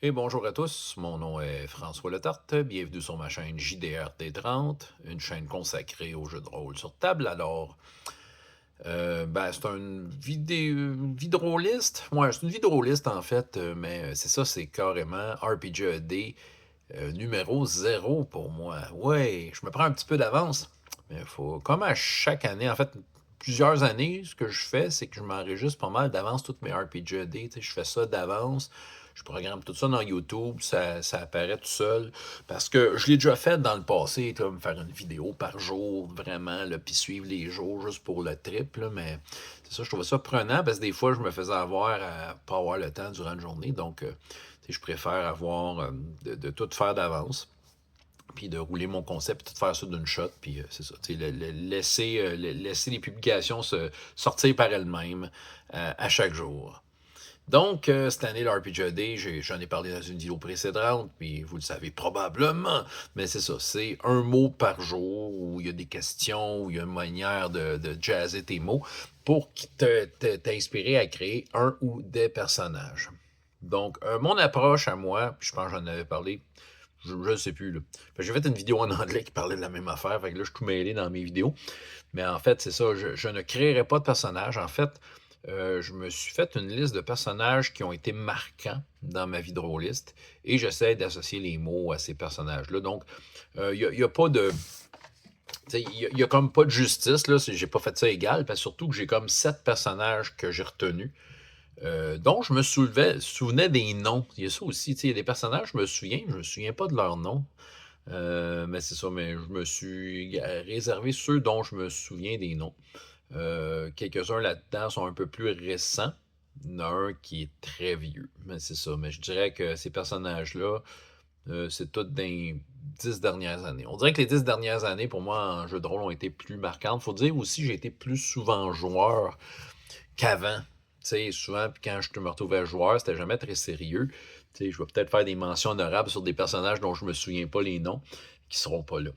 Et bonjour à tous, mon nom est François Letarte, bienvenue sur ma chaîne JDRT30, une chaîne consacrée aux jeux de rôle sur table. Alors, c'est une vidéoliste, ouais, c'est une vidéoliste en fait, mais c'est ça, c'est carrément RPG numéro 0 pour moi. Ouais, je me prends un petit peu d'avance, mais il faut, comme à chaque année, en fait, plusieurs années, ce que je fais, c'est que je m'enregistre pas mal d'avance toutes mes RPG, tu sais, je fais ça d'avance. Je programme tout ça dans YouTube, ça apparaît tout seul. Parce que je l'ai déjà fait dans le passé, là, me faire une vidéo par jour, vraiment, là, puis suivre les jours juste pour le trip, là, mais c'est ça, je trouvais ça prenant parce que des fois, je me faisais avoir à pas avoir le temps durant la journée. Donc, je préfère avoir de tout faire d'avance, puis de rouler mon concept, puis tout faire ça d'une shot, puis c'est ça. Laisser les publications se sortir par elles-mêmes à chaque jour. Donc, cette année, l'RPGAD, j'en ai parlé dans une vidéo précédente, puis vous le savez probablement, mais c'est ça, c'est un mot par jour, où il y a des questions, où il y a une manière de jazzer tes mots, pour t'inspirer à créer un ou des personnages. Donc, mon approche à moi, puis je pense que j'en avais parlé, je ne sais plus, là. J'ai fait une vidéo en anglais qui parlait de la même affaire, fait que là, je suis tout mêlé dans mes vidéos. Mais en fait, c'est ça, je ne créerai pas de personnages. En fait, je me suis fait une liste de personnages qui ont été marquants dans ma vie de rôliste et j'essaie d'associer les mots à ces personnages-là. Donc, il n'y a pas de. Il y a comme pas de justice, là, si j'ai pas fait ça égal, parce surtout que j'ai comme 7 personnages que j'ai retenus, dont je me souvenais des noms. Il y a ça aussi, il y a des personnages, je me souviens pas de leur nom. Mais c'est ça, mais je me suis réservé ceux dont je me souviens des noms. Quelques-uns là-dedans sont un peu plus récents. Il y en a un qui est très vieux, mais c'est ça. Mais je dirais que ces personnages-là, c'est tous dans les 10 dernières années. On dirait que les 10 dernières années, pour moi, en jeu de rôle, ont été plus marquantes. Faut dire aussi que j'ai été plus souvent joueur qu'avant. Tu sais, souvent, puis quand je me retrouvais joueur, c'était jamais très sérieux. Tu sais, je vais peut-être faire des mentions honorables sur des personnages dont je me souviens pas les noms, qui seront pas là.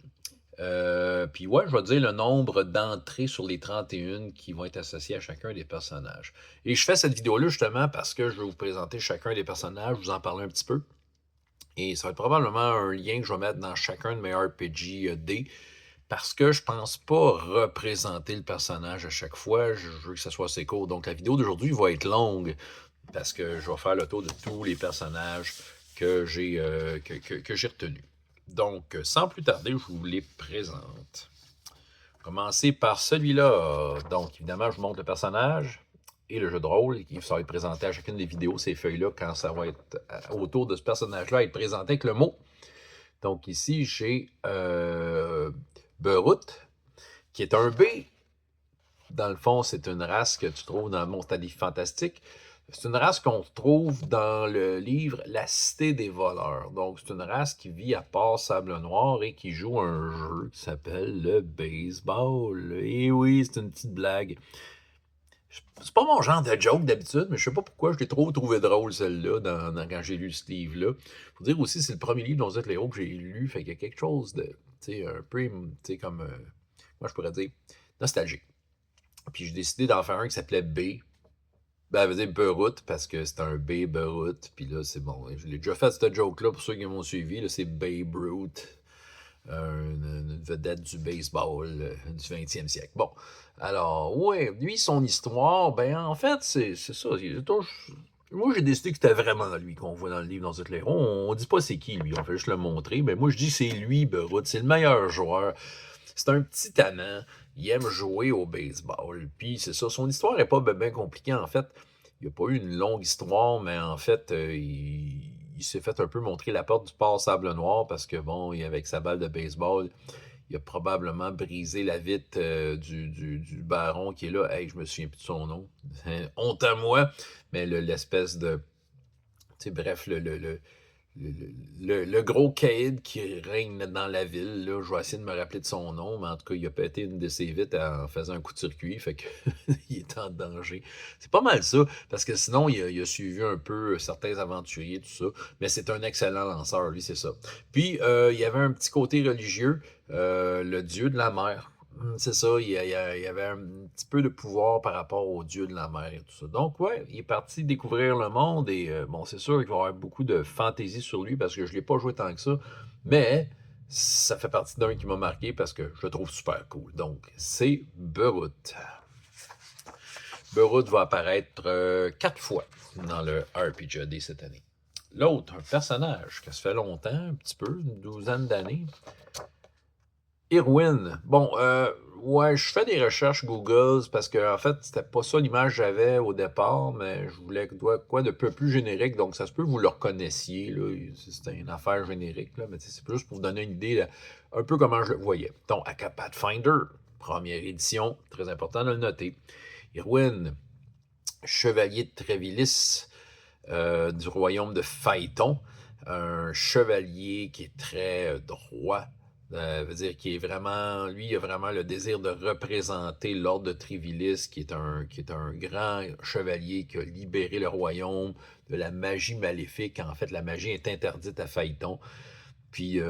Puis ouais, je vais dire le nombre d'entrées sur les 31 qui vont être associées à chacun des personnages. Et je fais cette vidéo-là justement parce que je vais vous présenter chacun des personnages, vous en parler un petit peu. Et ça va être probablement un lien que je vais mettre dans chacun de mes RPG D parce que je pense pas représenter le personnage à chaque fois. Je veux que ça soit assez court. Donc la vidéo d'aujourd'hui va être longue parce que je vais faire le tour de tous les personnages que j'ai retenus. Donc, sans plus tarder, je vous les présente. Commencer par celui-là. Donc, évidemment, je vous montre le personnage et le jeu de rôle. Ça va être présenté à chacune des vidéos, ces feuilles-là, quand ça va être autour de ce personnage-là, être présenté avec le mot. Donc, ici, j'ai Beirut, qui est un B. Dans le fond, c'est une race que tu trouves dans le monde fantastique. C'est une race qu'on trouve dans le livre La Cité des voleurs. Donc, c'est une race qui vit à Port-Sable-Noir et qui joue un jeu qui s'appelle le baseball. Et oui, c'est une petite blague. C'est pas mon genre de joke d'habitude, mais je sais pas pourquoi je l'ai trop trouvé drôle, celle-là, quand j'ai lu ce livre-là. Faut dire aussi, c'est le premier livre d'On Héros que j'ai lu, fait qu'il y a quelque chose de, un peu, comme, moi je pourrais dire, nostalgique. Puis j'ai décidé d'en faire un qui s'appelait B. Ben, elle veut dire Beirut parce que c'est un B Beirut. Puis là, c'est bon. Je l'ai déjà fait cette joke-là pour ceux qui m'ont suivi. Là, c'est Babe Ruth, une vedette du baseball du 20e siècle. Bon. Alors, ouais, lui, son histoire, ben, en fait, c'est ça. Moi, j'ai décidé que c'était vraiment lui qu'on voit dans le livre dans ce héros. On dit pas c'est qui, lui. On fait juste le montrer. Mais moi, je dis c'est lui, Beirut. C'est le meilleur joueur. C'est un petit tannant. Il aime jouer au baseball. Puis c'est ça, son histoire n'est pas bien compliquée en fait. Il n'a pas eu une longue histoire, mais en fait, il s'est fait un peu montrer la porte du port Sable Noir parce que bon, avec sa balle de baseball, il a probablement brisé la vitre du baron qui est là. Hey, je me souviens plus de son nom. Honte à moi. Mais l'espèce de. Tu sais, bref, le, le gros caïd qui règne dans la ville, là, je vais essayer de me rappeler de son nom, mais en tout cas, il a pété une de ses vitres en faisant un coup de circuit, fait qu'il est en danger. C'est pas mal ça, parce que sinon, il a suivi un peu certains aventuriers, tout ça, mais c'est un excellent lanceur, lui, c'est ça. Puis, il y avait un petit côté religieux, le dieu de la mer. C'est ça, il y avait un petit peu de pouvoir par rapport au dieu de la mer et tout ça. Donc ouais, il est parti découvrir le monde et bon, c'est sûr qu'il va y avoir beaucoup de fantaisie sur lui parce que je ne l'ai pas joué tant que ça, mais ça fait partie d'un qui m'a marqué parce que je le trouve super cool. Donc, c'est Beirut. Beirut va apparaître 4 fois dans le RPGAD cette année. L'autre, un personnage que ça fait longtemps, un petit peu, une douzaine d'années, Irwin. Bon, ouais, je fais des recherches Google parce que en fait, c'était pas ça l'image que j'avais au départ, mais je voulais quoi de peu plus générique, donc ça se peut que vous le reconnaissiez, là. C'était une affaire générique, là, mais c'est juste pour vous donner une idée, là, un peu comment je le voyais. Donc, Aka Pathfinder, première édition, très important de le noter. Irwin, chevalier de Trévilis, du royaume de Phaéton, un chevalier qui est très droit, veut dire qu'il est vraiment, lui, il a vraiment le désir de représenter l'ordre de Trivilis, qui est un grand chevalier qui a libéré le royaume de la magie maléfique. En fait, la magie est interdite à Phaéton. Puis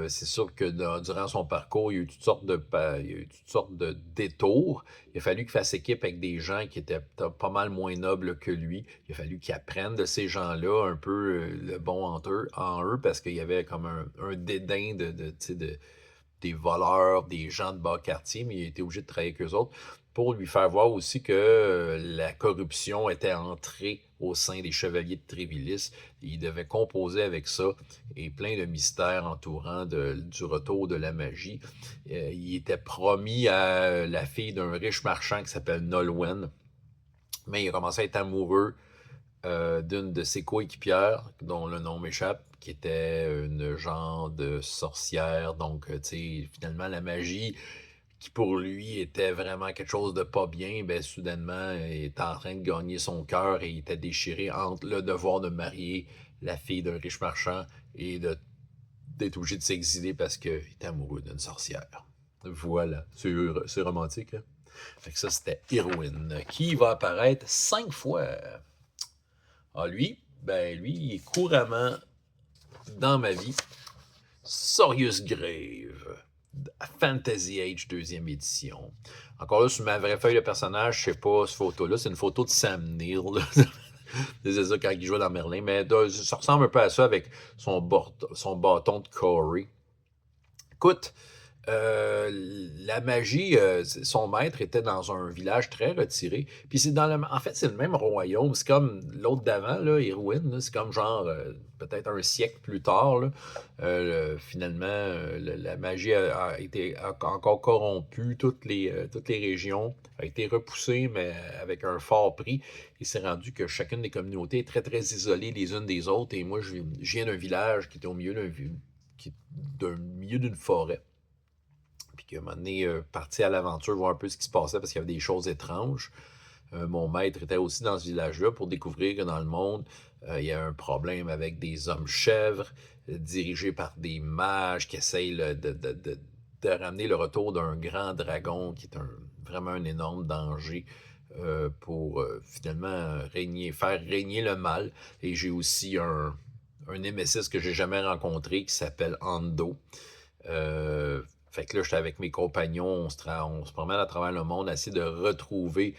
c'est sûr que durant son parcours, il y a eu toutes sortes de détours. Il a fallu qu'il fasse équipe avec des gens qui étaient pas mal moins nobles que lui. Il a fallu qu'il apprenne de ces gens-là un peu le bon en eux parce qu'il y avait comme un dédain des voleurs, des gens de bas quartier, mais il était obligé de travailler avec eux autres pour lui faire voir aussi que la corruption était entrée au sein des chevaliers de Trévilis. Il devait composer avec ça et plein de mystères entourant du retour de la magie. Il était promis à la fille d'un riche marchand qui s'appelle Nolwenn, mais il a commencé à être amoureux d'une de ses coéquipières, dont le nom m'échappe, qui était une genre de sorcière. Donc, tu sais, finalement, la magie, qui pour lui était vraiment quelque chose de pas bien, ben soudainement, il était en train de gagner son cœur et il était déchiré entre le devoir de marier la fille d'un riche marchand et d'être obligé de s'exiler parce qu'il était amoureux d'une sorcière. Voilà, c'est romantique, hein? Fait que ça, c'était Irwin, qui va apparaître 5 fois. Ah, lui, ben lui, il est couramment dans ma vie. Sorius Grave, Fantasy Age 2e édition. Encore là, sur ma vraie feuille de personnage, je sais pas, cette photo-là, c'est une photo de Sam Neill. C'est ça quand il jouait dans Merlin, mais ça ressemble un peu à ça avec son bâton de Corey. Écoute, la magie, son maître était dans un village très retiré. Puis c'est en fait, c'est le même royaume. C'est comme l'autre d'avant, là, Irwin. Là, c'est comme genre peut-être un siècle plus tard. Là, finalement, la magie a été encore corrompue. Toutes les régions a été repoussée, mais avec un fort prix. Il s'est rendu que chacune des communautés est très, très isolée les unes des autres. Et moi, je viens d'un village qui était au milieu d'un milieu d'une forêt. Puis qu'à un moment donné, parti à l'aventure, voir un peu ce qui se passait parce qu'il y avait des choses étranges. Mon maître était aussi dans ce village-là pour découvrir que dans le monde, il y a un problème avec des hommes chèvres dirigés par des mages qui essayent de ramener le retour d'un grand dragon qui est vraiment un énorme danger pour finalement faire régner le mal. Et j'ai aussi un némésis que j'ai jamais rencontré qui s'appelle Ando. Fait que là, j'étais avec mes compagnons, on se promène à travers le monde, à essayer de retrouver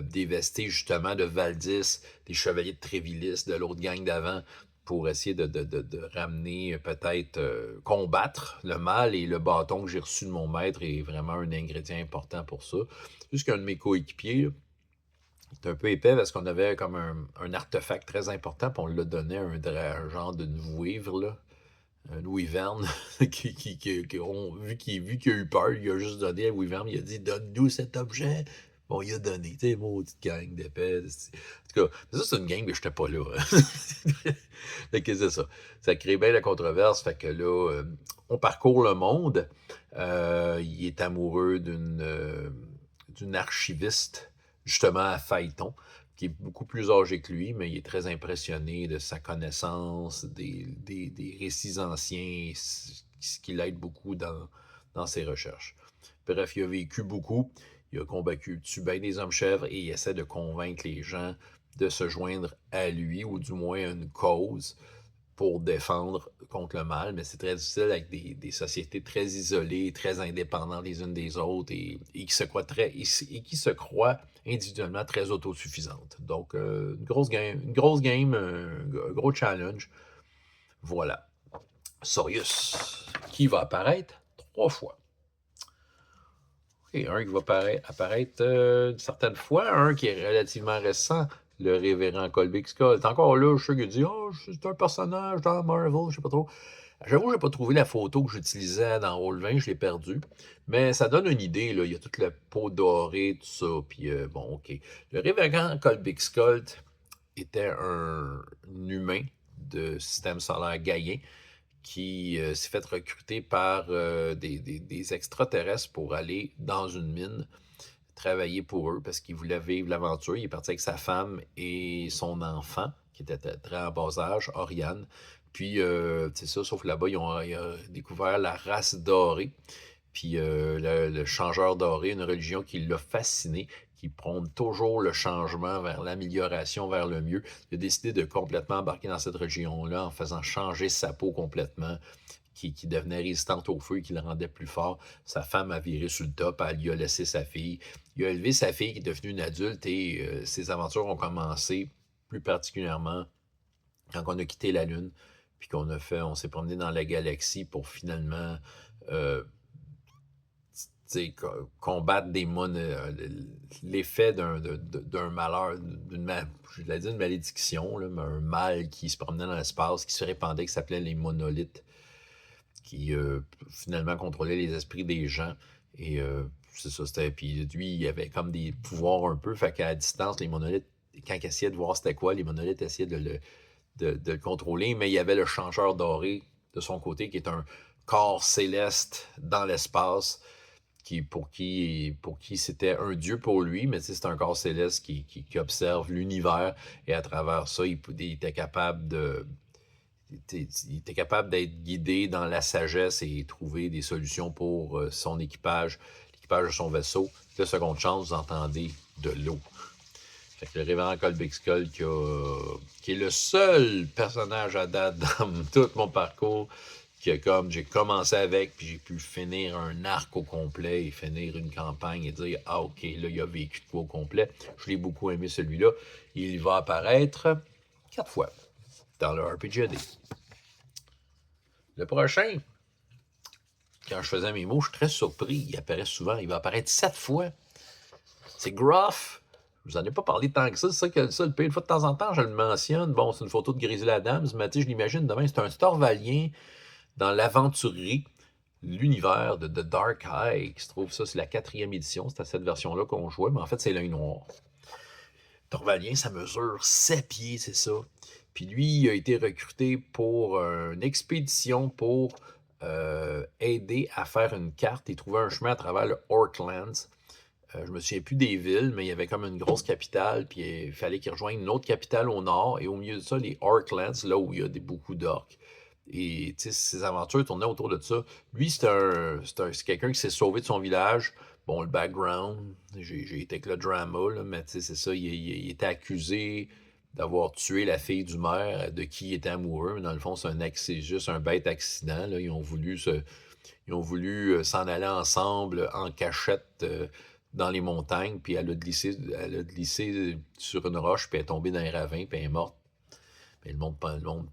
des vestiges justement de Valdis, des chevaliers de Trévilis, de l'autre gang d'avant, pour essayer de ramener, peut-être combattre le mal. Et le bâton que j'ai reçu de mon maître est vraiment un ingrédient important pour ça. Juste qu'un de mes coéquipiers, c'est un peu épais parce qu'on avait comme un artefact très important, puis on l'a donné à un genre de vouivre, là. Louis Verne, vu qu'il a eu peur, il a juste donné à Louis Verne, il a dit donne-nous cet objet. Bon, il a donné, tu sais, maudite gang d'épais. En tout cas, ça, c'est une gang, mais je n'étais pas là. Fait que c'est ça. Ça crée bien la controverse. Fait que là, on parcourt le monde. Il est amoureux d'une archiviste, justement à Phaéton, qui est beaucoup plus âgé que lui, mais il est très impressionné de sa connaissance des récits anciens, ce qui l'aide beaucoup dans ses recherches. Bref, il a vécu beaucoup, il a combattu, tué bien des hommes chèvres et il essaie de convaincre les gens de se joindre à lui, ou du moins à une cause. pour défendre contre le mal, mais c'est très difficile avec des sociétés très isolées, très indépendantes les unes des autres et qui se croient individuellement très autosuffisantes. Donc, une grosse game, un gros challenge. Voilà. Sorius, qui va apparaître 3 fois. Et un qui va apparaître une certaine fois, un qui est relativement récent, le révérend Colby Skull. Encore là, je suis sûr qu'il dit oh, c'est un personnage dans Marvel, je sais pas trop. J'avoue, je n'ai pas trouvé la photo que j'utilisais dans Roll20, je l'ai perdue. Mais ça donne une idée, là. Il y a toute la peau dorée, tout ça. Puis bon, OK. Le révérend Colby Skull était un humain de système solaire gaïen qui s'est fait recruter par des extraterrestres pour aller dans une mine travailler pour eux parce qu'il voulait vivre l'aventure. Il est parti avec sa femme et son enfant, qui était très en bas âge, Oriane. Puis, c'est ça, sauf que là-bas, ils ont découvert la race dorée. Puis, le changeur doré, une religion qui l'a fasciné, qui prône toujours le changement vers l'amélioration, vers le mieux. Il a décidé de complètement embarquer dans cette religion-là en faisant changer sa peau complètement, qui devenait résistante au feu et qui le rendait plus fort. Sa femme a viré sur le top, elle lui a laissé sa fille. Il a élevé sa fille qui est devenue une adulte et ses aventures ont commencé plus particulièrement quand on a quitté la Lune, puis on s'est promené dans la galaxie pour finalement combattre l'effet d'un malheur, je l'ai dit, une malédiction, là, mais un mal qui se promenait dans l'espace, qui se répandait, qui s'appelait les monolithes, qui finalement contrôlait les esprits des gens. Et c'est ça, c'était. Puis lui, il avait comme des pouvoirs un peu, fait qu'à distance, les monolithes, quand il essayait de voir c'était quoi, les monolithes essayaient de le contrôler, mais il y avait le changeur doré de son côté, qui est un corps céleste dans l'espace, pour qui c'était un dieu pour lui, mais c'est un corps céleste qui observe l'univers, et à travers ça, il était capable d'être guidé dans la sagesse et trouver des solutions pour son équipage, l'équipage de son vaisseau. De seconde chance, vous entendez de l'eau. Fait que le révérend Colby Skull, qui est le seul personnage à date dans tout mon parcours, j'ai commencé avec, puis j'ai pu finir un arc au complet et finir une campagne et dire ah ok, là il a vécu tout au complet. Je l'ai beaucoup aimé celui-là. Il va apparaître 4 fois dans le RPGAD. Le prochain, quand je faisais mes mots, je suis très surpris. Il apparaît souvent. Il va apparaître 7 fois. C'est Gruff. Je vous en ai pas parlé tant que ça. C'est ça le pire. Une fois de temps en temps, je le mentionne. Bon, c'est une photo de Grizzly Adams, mais je l'imagine demain. C'est un Storvalien dans l'Aventurier, l'univers de The Dark Eye, qui se trouve, ça, c'est la 4e édition. C'est à cette version-là qu'on jouait, mais en fait, c'est l'œil noir. Torvalien, ça mesure 7 pieds, c'est ça. Puis lui, il a été recruté pour une expédition pour aider à faire une carte et trouver un chemin à travers le Orklands. Je me souviens plus des villes, mais il y avait comme une grosse capitale, puis il fallait qu'il rejoigne une autre capitale au nord, et au milieu de ça, les Orklands, là où il y a beaucoup d'orques. Et ses aventures tournaient autour de ça. Lui, c'est quelqu'un qui s'est sauvé de son village. Bon, le background, j'ai été avec le drama, là, mais c'est ça, il était accusé d'avoir tué la fille du maire, de qui il était amoureux. Dans le fond, c'est juste un bête accident. Là. Ils ont voulu s'en aller ensemble en cachette dans les montagnes, puis elle a glissé sur une roche, puis elle est tombée dans un ravin, puis elle est morte. Mais le monde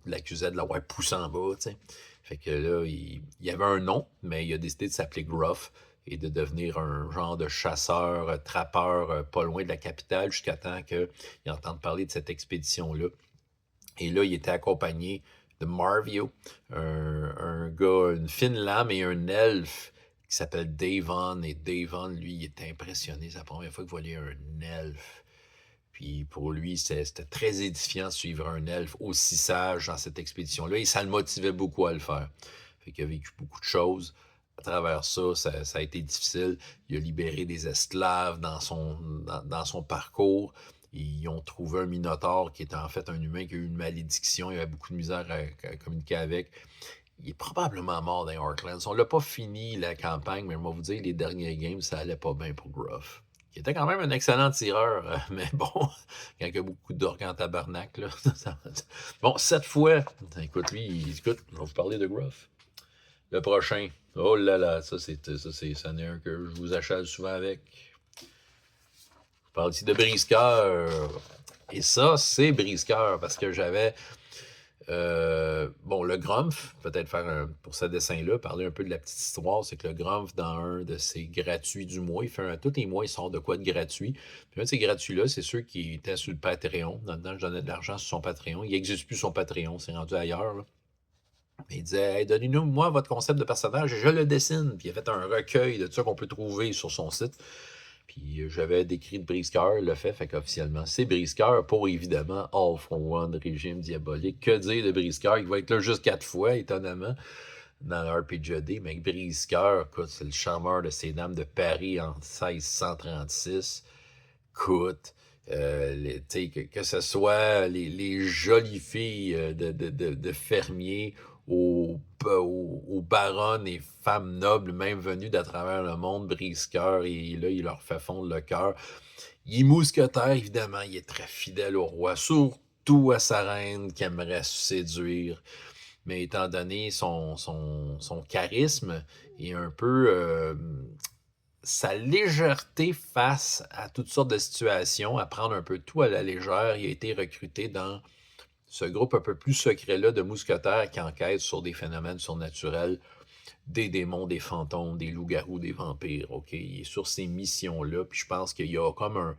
l'accusait de l'avoir poussé en bas, tu sais. Fait que là, il avait un nom, mais il a décidé de s'appeler Gruff et de devenir un genre de chasseur, trappeur, pas loin de la capitale, jusqu'à temps qu'il entende parler de cette expédition-là. Et là, il était accompagné de Marvio, un gars, une fine lame et un elfe qui s'appelle Davon. Et Davon, lui, il était impressionné. C'est la première fois qu'il voyait un elfe. Puis pour lui, c'était très édifiant de suivre un elfe aussi sage dans cette expédition-là. Et ça le motivait beaucoup à le faire. Fait qu'il a vécu beaucoup de choses. À travers ça, ça a été difficile. Il a libéré des esclaves dans son parcours. Ils ont trouvé un minotaure qui était en fait un humain qui a eu une malédiction. Il avait beaucoup de misère à communiquer avec. Il est probablement mort dans Orklands. On l'a pas fini, la campagne, mais je vais vous dire, les derniers games, ça allait pas bien pour Gruff. qui était quand même un excellent tireur, mais bon, quand il y a beaucoup d'orgues en tabarnak, là. Bon, 7 fois. Écoute, écoute, je vais vous parler de Gruff. Le prochain. Oh là là, ça n'est un que je vous achète souvent avec. Je parle ici de brise-cœur. Et ça, c'est brise-cœur parce que j'avais. Bon, le Grumpf, peut-être pour ce dessin-là, parler un peu de la petite histoire, c'est que le Grumpf, dans un de ses gratuits du mois, tous les mois, il sort de quoi de gratuit. Puis un de ces gratuits-là, c'est ceux qui étaient sur le Patreon. Dans-dedans, je donnais de l'argent sur son Patreon. Il n'existe plus son Patreon, c'est rendu ailleurs, là. Il disait, hey, donnez-nous, moi, votre concept de personnage, je le dessine. Puis il a fait un recueil de tout ça qu'on peut trouver sur son site. Puis j'avais décrit de Brise-Cœur, le fait qu'officiellement, c'est Brise-Cœur pour évidemment All for One, Régime Diabolique. Que dire de Brise-Cœur? Il va être là juste 4 fois, étonnamment, dans le RPGD. Mais Brise-Cœur, écoute, c'est le charmeur de ces dames de Paris en 1636. Écoute, que ce soit les jolies filles de fermiers aux baronnes et femmes nobles, même venues d'à travers le monde, brise-cœur, et là, il leur fait fondre le cœur. Il est mousquetaire, évidemment, il est très fidèle au roi, surtout à sa reine qui aimerait séduire. Mais étant donné son charisme et un peu sa légèreté face à toutes sortes de situations, à prendre un peu tout à la légère, il a été recruté dans ce groupe un peu plus secret-là de mousquetaires qui enquêtent sur des phénomènes surnaturels, des démons, des fantômes, des loups-garous, des vampires. OK? Il est sur ces missions-là, puis je pense qu'il y a comme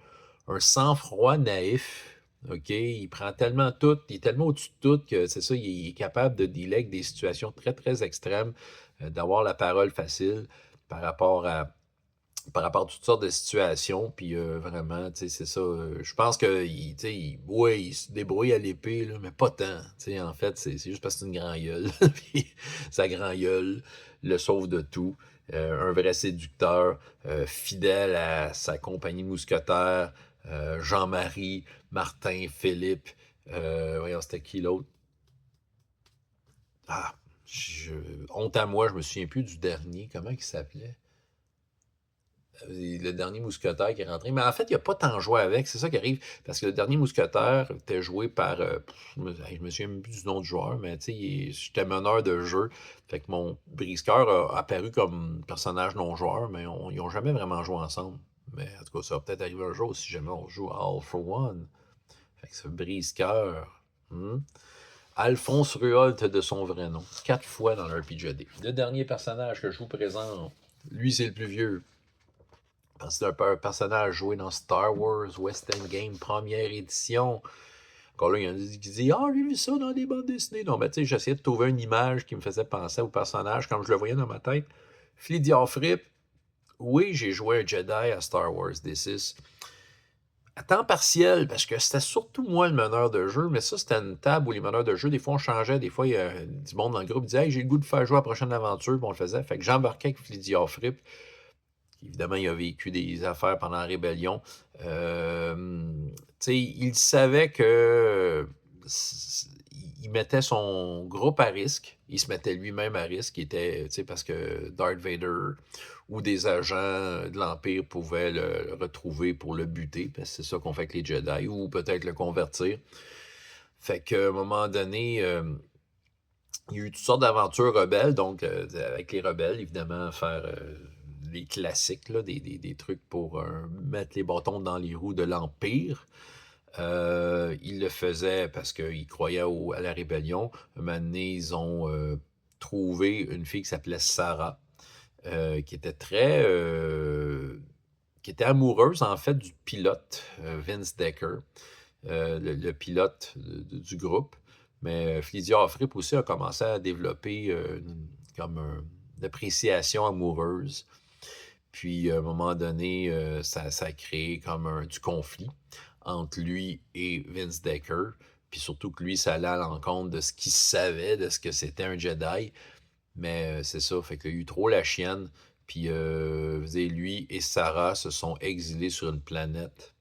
un sang-froid naïf. OK? Il prend tellement tout, il est tellement au-dessus de tout que c'est ça, il est capable de dealer avec des situations très, très extrêmes, d'avoir la parole facile par rapport à toutes sortes de situations, puis vraiment, tu sais, c'est ça. Je pense que, ouais, il se débrouille à l'épée, là, mais pas tant. Tu sais, en fait, c'est juste parce que c'est une grand gueule. Puis sa grand gueule le sauve de tout. Un vrai séducteur, fidèle à sa compagnie mousquetaire, Jean-Marie, Martin, Philippe, voyons, c'était qui l'autre? Ah, honte à moi, je me souviens plus du dernier. Comment il s'appelait? Le dernier mousquetaire qui est rentré. Mais en fait, il n'a pas tant joué avec. C'est ça qui arrive. Parce que le dernier mousquetaire était joué par. Je me souviens même plus du nom du joueur, mais tu sais, j'étais meneur de jeu. Fait que mon brise-cœur a apparu comme personnage non-joueur, mais ils n'ont jamais vraiment joué ensemble. Mais en tout cas, ça va peut-être arriver un jour si jamais on joue à All for One. Fait que ce brise-cœur. Alphonse Ruolt de son vrai nom. 4 fois dans le RPGD. Le dernier personnage que je vous présente, lui, c'est le plus vieux. Parce que c'est un personnage joué dans Star Wars West Endgame, première édition. Encore là, il y en a qui disent ah, j'ai vu ça dans des bandes dessinées. Non, mais tu sais, j'essayais de trouver une image qui me faisait penser au personnage comme je le voyais dans ma tête. Flidia Fripp, oui, j'ai joué un Jedi à Star Wars D6. À temps partiel, parce que c'était surtout moi le meneur de jeu, mais ça, c'était une table où les meneurs de jeu, des fois, on changeait. Des fois, il y a du monde dans le groupe qui disait hey, j'ai le goût de faire jouer à la prochaine aventure, puis on le faisait. Fait que j'embarquais avec Flidia Fripp. Évidemment, il a vécu des affaires pendant la rébellion. Il savait que il mettait son groupe à risque. Il se mettait lui-même à risque. Parce que Darth Vader ou des agents de l'Empire pouvaient le retrouver pour le buter. Parce que c'est ça qu'on fait avec les Jedi. Ou peut-être le convertir. Fait qu'à un moment donné, il y a eu toutes sortes d'aventures rebelles. Donc, avec les rebelles, évidemment, faire les classiques, là, des trucs pour mettre les bâtons dans les roues de l'Empire. Il le faisait parce qu'il croyait à la rébellion. Un moment donné, ils ont trouvé une fille qui s'appelait Sarah, qui était qui était amoureuse, en fait, du pilote, Vince Decker, le pilote du groupe. Mais Flidia Fripp aussi a commencé à développer comme une appréciation amoureuse. Puis, à un moment donné, ça a créé comme du conflit entre lui et Vince Decker. Puis surtout que lui, ça allait à l'encontre de ce qu'il savait, de ce que c'était un Jedi. Mais c'est ça, fait qu'il a eu trop la chienne. Puis, lui et Sarah se sont exilés sur une planète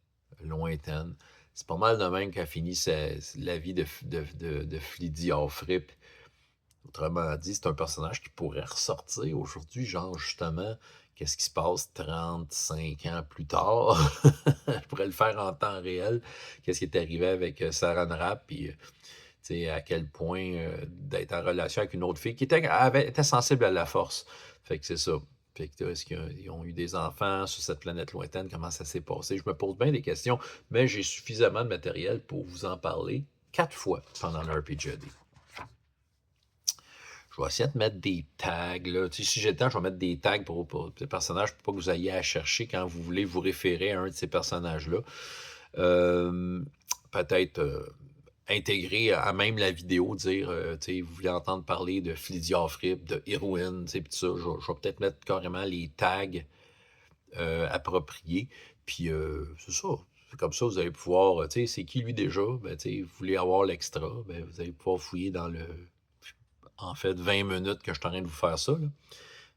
lointaine. C'est pas mal de même qu'a fini la vie de Flidia Fripp. Autrement dit, c'est un personnage qui pourrait ressortir aujourd'hui, genre justement, qu'est-ce qui se passe 35 ans plus tard. Je pourrais le faire en temps réel. Qu'est-ce qui est arrivé avec Saran Wrap, puis tu sais, à quel point d'être en relation avec une autre fille qui était sensible à la force. Fait que c'est ça. Fait que est-ce qu'ils ont eu des enfants sur cette planète lointaine? Comment ça s'est passé? Je me pose bien des questions, mais j'ai suffisamment de matériel pour vous en parler 4 fois pendant le RPGAD. Je vais essayer de mettre des tags, là. Tu sais, si j'ai le temps, je vais mettre des tags pour les personnages pour pas que vous ayez à chercher quand vous voulez vous référer à un de ces personnages-là. Peut-être intégrer à même la vidéo, dire, tu sais, vous voulez entendre parler de Flydia Fripp, de Heroine, tu sais, puis tout ça. Je vais peut-être mettre carrément les tags appropriés. Puis c'est ça. C'est comme ça, vous allez pouvoir, tu sais, c'est qui lui déjà? Ben, tu sais, vous voulez avoir l'extra, ben, vous allez pouvoir fouiller dans en fait, 20 minutes que je suis en train de vous faire ça, là.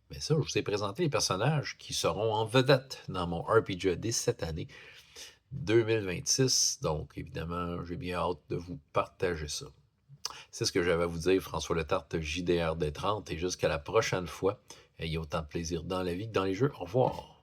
Mais ça, je vous ai présenté les personnages qui seront en vedette dans mon RPGAD cette année 2026. Donc, évidemment, j'ai bien hâte de vous partager ça. C'est ce que j'avais à vous dire, François Letarte, JDR des 30, et jusqu'à la prochaine fois, ayez autant de plaisir dans la vie que dans les jeux. Au revoir.